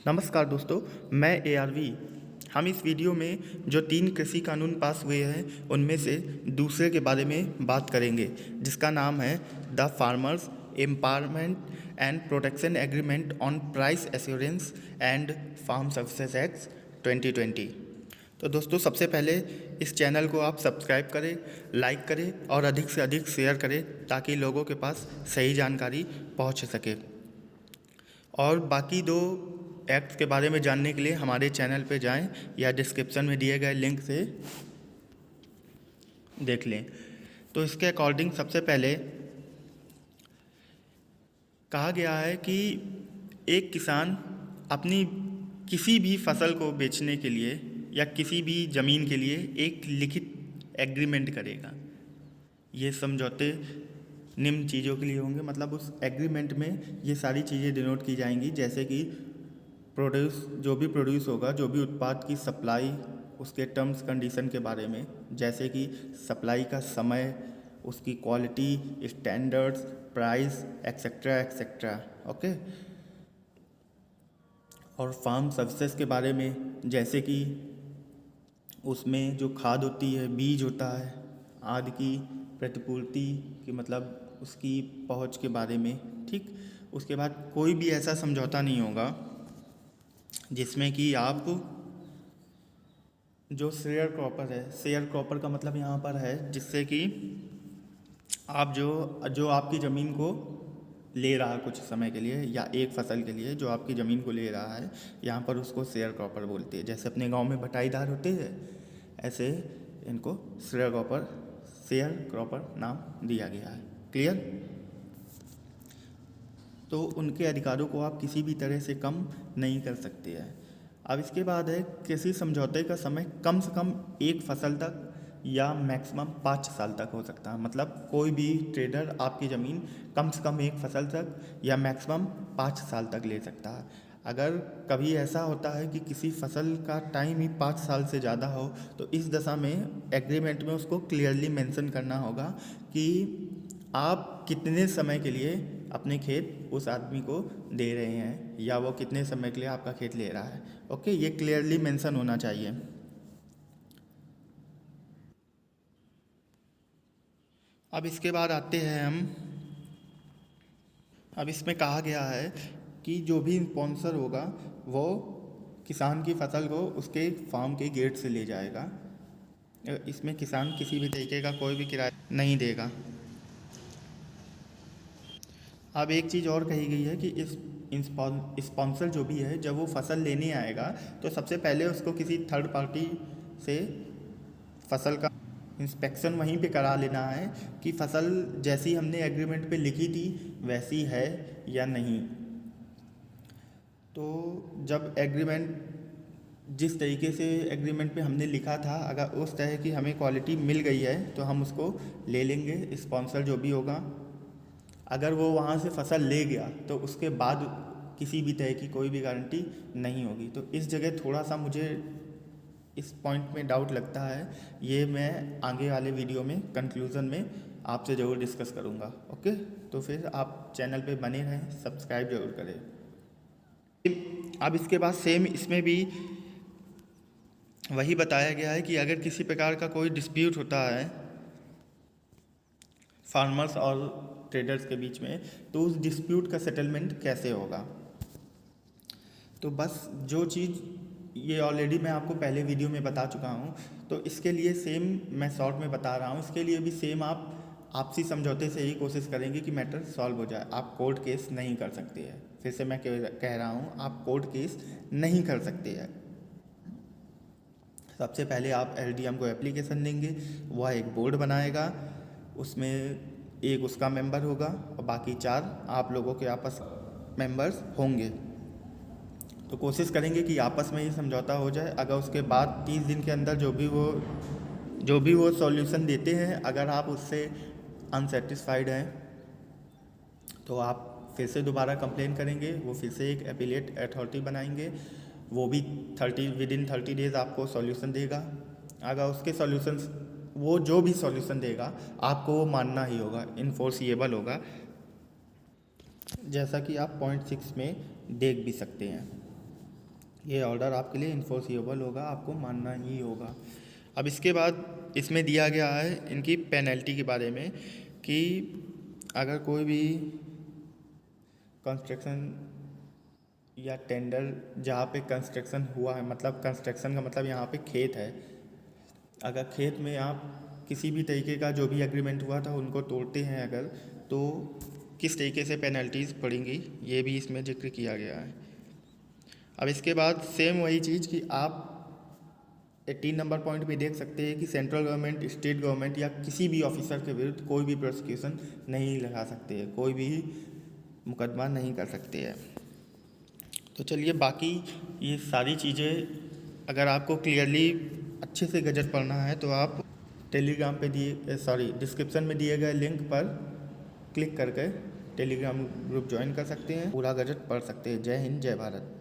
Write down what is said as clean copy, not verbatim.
नमस्कार दोस्तों, मैं ARV। हम इस वीडियो में जो 3 कृषि कानून पास हुए हैं उनमें से दूसरे के बारे में बात करेंगे, जिसका नाम है the farmers empowerment and protection agreement on price assurance and farm services act 2020। तो दोस्तों, सबसे पहले इस चैनल को आप सब्सक्राइब करें, लाइक करें और अधिक से अधिक शेयर करें ताकि लोगों के पास सही जानकारी पहुंच सके। और बाकी 2 एक्ट के बारे में जानने के लिए हमारे चैनल पे जाएं या डिस्क्रिप्शन में दिए गए लिंक से देख लें। तो इसके अकॉर्डिंग सबसे पहले कहा गया है कि एक किसान अपनी किसी भी फसल को बेचने के लिए या किसी भी ज़मीन के लिए एक लिखित एग्रीमेंट करेगा। ये समझौते निम्न चीज़ों के लिए होंगे, मतलब उस एग्रीमेंट में ये सारी चीज़ें डिनोट की जाएंगी, जैसे कि जो भी प्रोड्यूस होगा, जो भी उत्पाद की सप्लाई, उसके टर्म्स कंडीशन के बारे में, जैसे कि सप्लाई का समय, उसकी quality, standards, price, etcetera etcetera. Okay. और फार्म सर्विसेज के बारे में, जैसे कि उसमें जो खाद होती है, बीज होता है, आदि की प्रतिपूर्ति की, मतलब उसकी पहुंच के बारे में। ठीक। उसके बाद कोई भी ऐसा समझौता नहीं होगा जिसमें कि आप जो शेयर क्रॉपर है, शेयर क्रॉपर का मतलब यहाँ पर है जिससे कि आप जो आपकी ज़मीन को ले रहा है कुछ समय के लिए या एक फसल के लिए जो आपकी ज़मीन को ले रहा है, यहाँ पर उसको शेयर क्रॉपर बोलते हैं। जैसे अपने गांव में बटाईदार होते हैं, ऐसे इनको शेयर क्रॉपर नाम दिया गया है। क्लियर? तो उनके अधिकारों को आप किसी भी तरह से कम नहीं कर सकते हैं। अब इसके बाद है, किसी समझौते का समय कम से कम एक फसल तक या मैक्सिमम 5 साल तक हो सकता है। मतलब कोई भी ट्रेडर आपकी ज़मीन कम से कम एक फसल तक या मैक्सिमम 5 साल तक ले सकता है। अगर कभी ऐसा होता है कि किसी फसल का टाइम ही 5 साल से ज़्यादा हो, तो इस दशा में एग्रीमेंट में उसको क्लियरली मेंशन करना होगा कि आप कितने समय के लिए अपने खेत उस आदमी को दे रहे हैं या वो कितने समय के लिए आपका खेत ले रहा है। ओके, ये क्लियरली मेंशन होना चाहिए। अब इसके बाद आते हैं हम, अब इसमें कहा गया है कि जो भी स्पॉन्सर होगा वो किसान की फसल को उसके फार्म के गेट से ले जाएगा। इसमें किसान किसी भी तरीके का कोई भी किराया नहीं देगा। अब एक चीज़ और कही गई है कि इस स्पॉन्सर जो भी है, जब वो फसल लेने आएगा तो सबसे पहले उसको किसी थर्ड पार्टी से फसल का इंस्पेक्शन वहीं पे करा लेना है कि फसल जैसी हमने एग्रीमेंट पे लिखी थी वैसी है या नहीं। तो जब जिस तरीके से एग्रीमेंट पे हमने लिखा था, अगर उस तरह की हमें क्वालिटी मिल गई है तो हम उसको ले लेंगे, स्पॉन्सर जो भी होगा। अगर वो वहाँ से फसल ले गया तो उसके बाद किसी भी तरह की कोई भी गारंटी नहीं होगी। तो इस जगह थोड़ा सा मुझे इस पॉइंट में डाउट लगता है। ये मैं आगे वाले वीडियो में कंक्लूज़न में आपसे ज़रूर डिस्कस करूँगा। ओके, तो फिर आप चैनल पे बने रहें, सब्सक्राइब जरूर करें। अब इसके बाद सेम इसमें भी वही बताया गया है कि अगर किसी प्रकार का कोई डिस्प्यूट होता है फार्मर्स और ट्रेडर्स के बीच में, तो उस डिस्प्यूट का सेटलमेंट कैसे होगा। तो बस जो चीज़ ये ऑलरेडी मैं आपको पहले वीडियो में बता चुका हूँ, तो इसके लिए सेम मैं शॉर्ट में बता रहा हूँ। इसके लिए भी सेम आप आपसी समझौते से ही कोशिश करेंगे कि मैटर सॉल्व हो जाए। आप कोर्ट केस नहीं कर सकते हैं। फिर से मैं कह रहा हूँ, आप कोर्ट केस नहीं कर सकते हैं। सबसे पहले आप LDM को एप्लीकेशन देंगे, वह एक बोर्ड बनाएगा, उसमें एक उसका मेंबर होगा और बाकी 4 आप लोगों के आपस मेंबर्स होंगे। तो कोशिश करेंगे कि आपस में ही समझौता हो जाए। अगर उसके बाद 30 दिन के अंदर जो भी वो सॉल्यूशन देते हैं, अगर आप उससे अनसेटिस्फाइड हैं तो आप फिर से दोबारा कंप्लेन करेंगे, वो फिर से एक एपीलेट अथॉरिटी बनाएंगे, वो भी विदिन 30 डेज़ आपको सॉल्यूशन देगा। अगर उसके वो जो भी सॉल्यूशन देगा आपको वो मानना ही होगा, इन्फोर्सिएबल होगा, जैसा कि आप पॉइंट 6 में देख भी सकते हैं। ये ऑर्डर आपके लिए इन्फोर्सिबल होगा, आपको मानना ही होगा। अब इसके बाद इसमें दिया गया है इनकी पेनल्टी के बारे में कि अगर कोई भी कंस्ट्रक्शन या टेंडर जहाँ पे कंस्ट्रक्शन हुआ है, मतलब कंस्ट्रक्शन का मतलब यहाँ पे खेत है, अगर खेत में आप किसी भी तरीके का जो भी एग्रीमेंट हुआ था उनको तोड़ते हैं अगर, तो किस तरीके से पेनल्टीज़ पड़ेंगी ये भी इसमें जिक्र किया गया है। अब इसके बाद सेम वही चीज़ कि आप 18 नंबर पॉइंट पे देख सकते हैं कि सेंट्रल गवर्नमेंट, स्टेट गवर्नमेंट या किसी भी ऑफिसर के विरुद्ध कोई भी प्रोसिक्यूशन नहीं लगा सकते हैं, कोई भी मुकदमा नहीं कर सकते हैं। तो चलिए, बाकी ये सारी चीज़ें अगर आपको क्लियरली अच्छे से गजट पढ़ना है तो आप टेलीग्राम पे डिस्क्रिप्शन में दिए गए लिंक पर क्लिक करके टेलीग्राम ग्रुप ज्वाइन कर सकते हैं, पूरा गजट पढ़ सकते हैं। जय हिंद, जय भारत।